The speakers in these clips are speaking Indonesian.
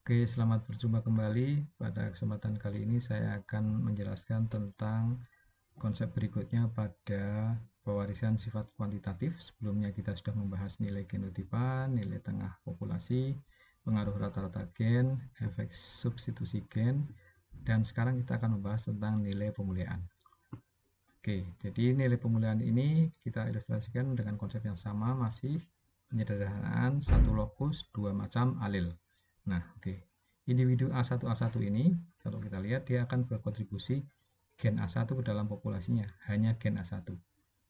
Oke, selamat berjumpa kembali. Pada kesempatan kali ini saya akan menjelaskan tentang konsep berikutnya pada pewarisan sifat kuantitatif. Sebelumnya kita sudah membahas nilai genotipan, nilai tengah populasi, pengaruh rata-rata gen, efek substitusi gen, dan sekarang kita akan membahas tentang nilai pemuliaan. Oke, jadi nilai pemuliaan ini kita ilustrasikan dengan konsep yang sama, masih penyederhanaan satu lokus, dua macam alil. Nah, oke. Individu A1 ini, kalau kita lihat, dia akan berkontribusi gen A1 ke dalam populasinya, hanya gen A1.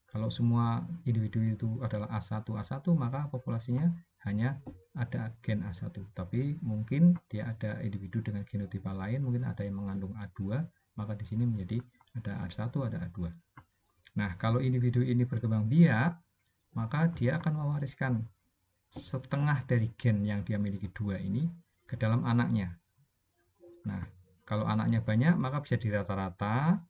Kalau semua individu itu adalah A1, maka populasinya hanya ada gen A1. Tapi mungkin dia ada individu dengan genotipe lain, mungkin ada yang mengandung A2, maka di sini menjadi ada A1, ada A2. Nah, kalau individu ini berkembang biak, maka dia akan mewariskan setengah dari gen yang dia miliki 2 ini ke dalam anaknya. Nah, kalau anaknya banyak, maka bisa dirata-rata.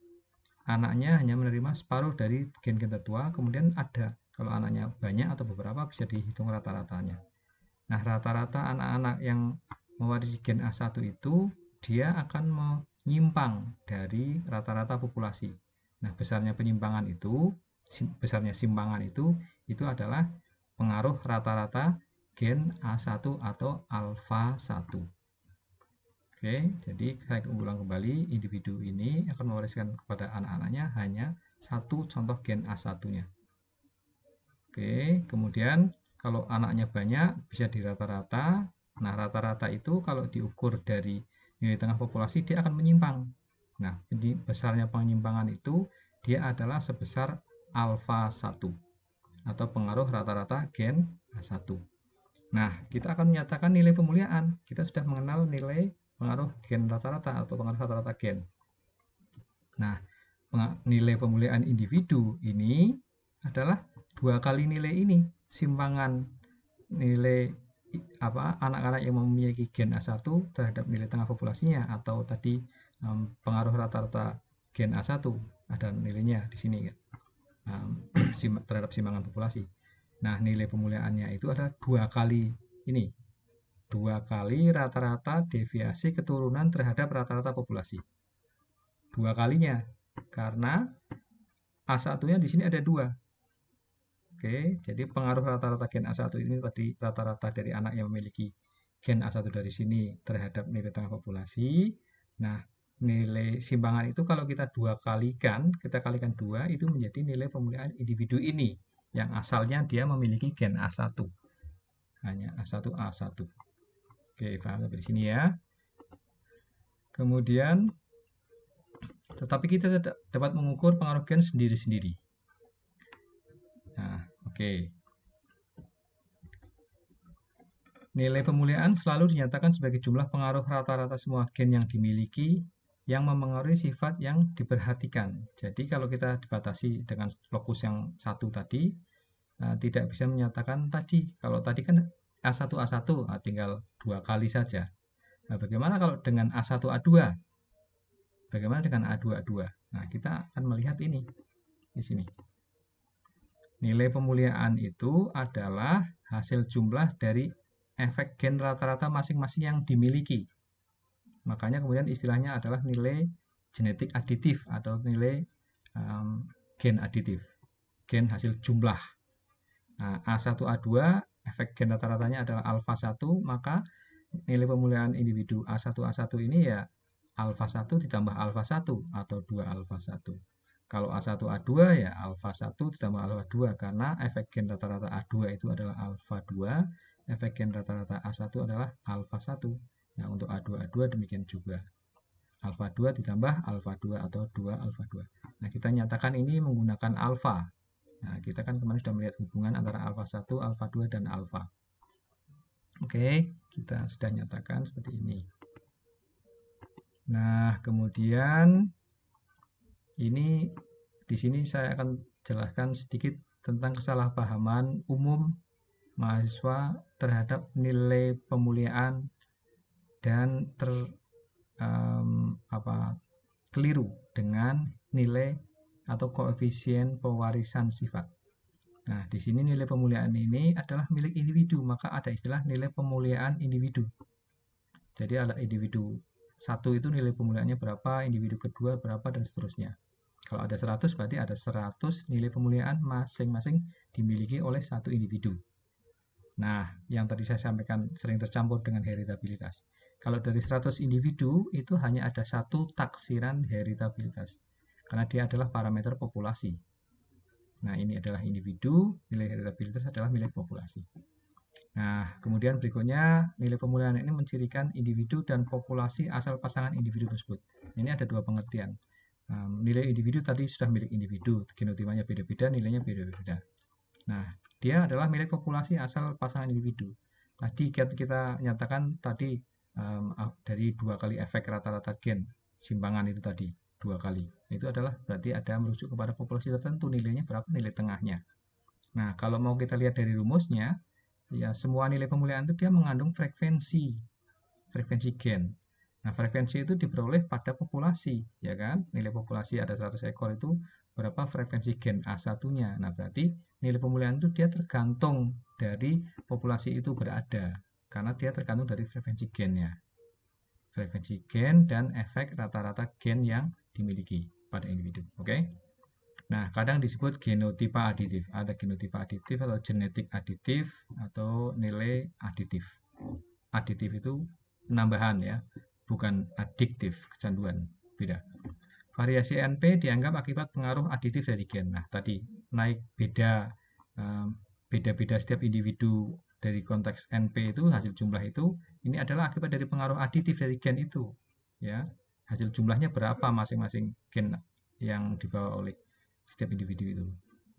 Anaknya hanya menerima separuh dari gen-gen tertua, kemudian ada. Kalau anaknya banyak atau beberapa, bisa dihitung rata-ratanya. Nah, rata-rata anak-anak yang mewarisi gen A1 itu, dia akan menyimpang dari rata-rata populasi. Nah, besarnya penyimpangan itu, besarnya simpangan itu adalah pengaruh rata-rata gen A1 atau alfa 1. Oke, jadi saya ulang kembali, individu ini akan mewariskan kepada anak-anaknya hanya satu contoh gen A1-nya. Oke, kemudian kalau anaknya banyak, bisa dirata-rata. Nah, rata-rata itu kalau diukur dari nilai tengah populasi, dia akan menyimpang. Nah, besarnya penyimpangan itu, dia adalah sebesar alfa 1 atau pengaruh rata-rata gen A1. Nah, kita akan menyatakan nilai pemuliaan. Kita sudah mengenal nilai pengaruh gen rata-rata atau pengaruh rata-rata gen. Nah, nilai pemuliaan individu ini adalah 2 kali nilai ini, simpangan nilai anak-anak yang memiliki gen A1 terhadap nilai tengah populasinya, atau tadi pengaruh rata-rata gen A1 ada nilainya di sini terhadap simpangan populasi. Nah, nilai pemuliaannya itu adalah 2 kali ini, 2 kali rata-rata deviasi keturunan terhadap rata-rata populasi. 2 kalinya, karena A1-nya di sini ada 2. Oke, jadi pengaruh rata-rata gen A1 ini tadi rata-rata dari anak yang memiliki gen A1 dari sini terhadap nilai tengah populasi. Nah, nilai simpangan itu kalau kita kalikan 2, itu menjadi nilai pemuliaan individu ini, yang asalnya dia memiliki gen A1. Hanya A1, A1. Oke, paham sampai di sini ya. Kemudian, tetapi kita tidak dapat mengukur pengaruh gen sendiri-sendiri. Nah, oke. Nilai pemuliaan selalu dinyatakan sebagai jumlah pengaruh rata-rata semua gen yang dimiliki yang memengaruhi sifat yang diperhatikan. Jadi kalau kita dibatasi dengan lokus yang satu tadi, tidak bisa menyatakan tadi. Kalau tadi kan A1 tinggal 2 kali saja. Nah, bagaimana kalau dengan A1 A2? Bagaimana dengan A2 A2? Nah, kita akan melihat ini di sini. Nilai pemuliaan itu adalah hasil jumlah dari efek gen rata-rata masing-masing yang dimiliki. Makanya kemudian istilahnya adalah nilai genetik aditif atau nilai gen aditif. Gen hasil jumlah. Nah, A1 A2 efek gen rata-ratanya adalah alfa 1, maka nilai pemuliaan individu A1 A1 ini ya alfa 1 ditambah alfa 1 atau 2 alfa 1. Kalau A1 A2 ya alfa 1 ditambah alfa 2, karena efek gen rata-rata A2 itu adalah alfa 2, efek gen rata-rata A1 adalah alfa 1. Nah, untuk A2 A2 demikian juga. Alfa 2 ditambah alfa 2 atau 2 alfa 2. Nah, kita nyatakan ini menggunakan alfa. Nah, kita kan kemarin sudah melihat hubungan antara alfa 1, alfa 2, dan alfa. Oke, kita sudah nyatakan seperti ini. Nah, kemudian ini di sini saya akan jelaskan sedikit tentang kesalahpahaman umum mahasiswa terhadap nilai pemuliaan dan keliru dengan nilai atau koefisien pewarisan sifat. Nah, di sini nilai pemuliaan ini adalah milik individu, maka ada istilah nilai pemuliaan individu. Jadi ada individu 1 itu nilai pemuliaannya berapa, individu kedua berapa, dan seterusnya. Kalau ada 100 berarti ada 100 nilai pemuliaan masing-masing dimiliki oleh satu individu. Nah, yang tadi saya sampaikan sering tercampur dengan heritabilitas. Kalau dari 100 individu itu hanya ada satu taksiran heritabilitas. Karena dia adalah parameter populasi. Nah, ini adalah individu, nilai heritabilitas adalah milik populasi. Nah, kemudian berikutnya nilai pemuliaan ini mencirikan individu dan populasi asal pasangan individu tersebut. Ini ada dua pengertian. Nilai individu tadi sudah milik individu, genotipanya beda-beda, nilainya beda-beda. Nah, dia adalah milik populasi asal pasangan individu. Tadi kita nyatakan tadi dari 2 kali efek rata-rata gen, simpangan itu tadi 2 kali. Itu adalah berarti ada merujuk kepada populasi tertentu, nilainya berapa, nilai tengahnya. Nah, kalau mau kita lihat dari rumusnya, ya semua nilai pemuliaan itu dia mengandung frekuensi gen. Nah, frekuensi itu diperoleh pada populasi, ya kan? Nilai populasi ada 100 ekor itu berapa frekuensi gen A1-nya. Nah, berarti nilai pemuliaan itu dia tergantung dari populasi itu berada, karena dia tergantung dari frekuensi gennya. Frekuensi gen dan efek rata-rata gen yang dimiliki pada individu. Oke? Nah, kadang disebut genotipa aditif. Ada genotipa aditif atau genetik aditif atau nilai aditif. Aditif itu penambahan ya, bukan adiktif, kecanduan. Beda. Variasi NP dianggap akibat pengaruh aditif dari gen. Nah, tadi naik beda-beda setiap individu dari konteks NP itu, hasil jumlah itu, ini adalah akibat dari pengaruh aditif dari gen itu. Ya, hasil jumlahnya berapa masing-masing gen yang dibawa oleh setiap individu itu.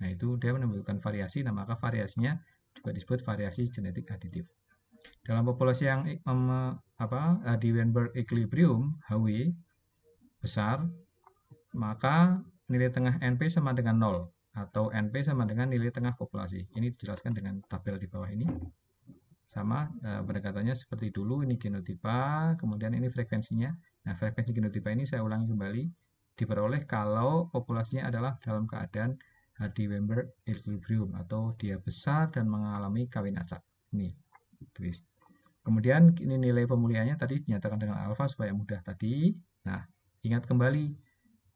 Nah, itu dia menimbulkan variasi, nah maka variasinya juga disebut variasi genetik aditif. Dalam populasi yang di Weinberg equilibrium HW besar, maka nilai tengah NP sama dengan 0 atau NP sama dengan nilai tengah populasi. Ini dijelaskan dengan tabel di bawah ini. Sama pendekatannya seperti dulu, ini genotipa, kemudian ini frekuensinya. Nah, frekuensi genotipa ini saya ulangi kembali, diperoleh kalau populasinya adalah dalam keadaan Hardy-Weinberg equilibrium atau dia besar dan mengalami kawin acak. Ini tulis. Kemudian ini nilai pemuliaannya tadi dinyatakan dengan alfa supaya mudah tadi. Nah, ingat kembali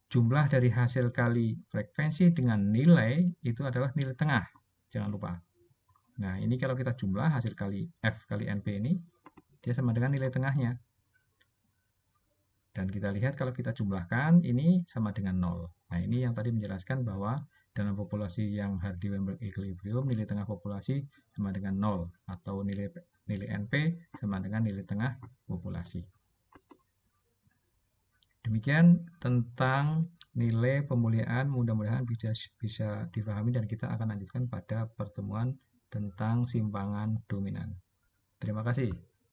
jumlah dari hasil kali frekuensi dengan nilai itu adalah nilai tengah. Jangan lupa. Nah, ini kalau kita jumlah hasil kali F kali NP ini dia sama dengan nilai tengahnya. Dan kita lihat kalau kita jumlahkan, ini sama dengan 0. Nah, ini yang tadi menjelaskan bahwa dalam populasi yang Hardy-Weinberg equilibrium, nilai tengah populasi sama dengan 0. Atau nilai NP sama dengan nilai tengah populasi. Demikian tentang nilai pemuliaan, mudah-mudahan bisa difahami dan kita akan lanjutkan pada pertemuan tentang simpangan dominan. Terima kasih.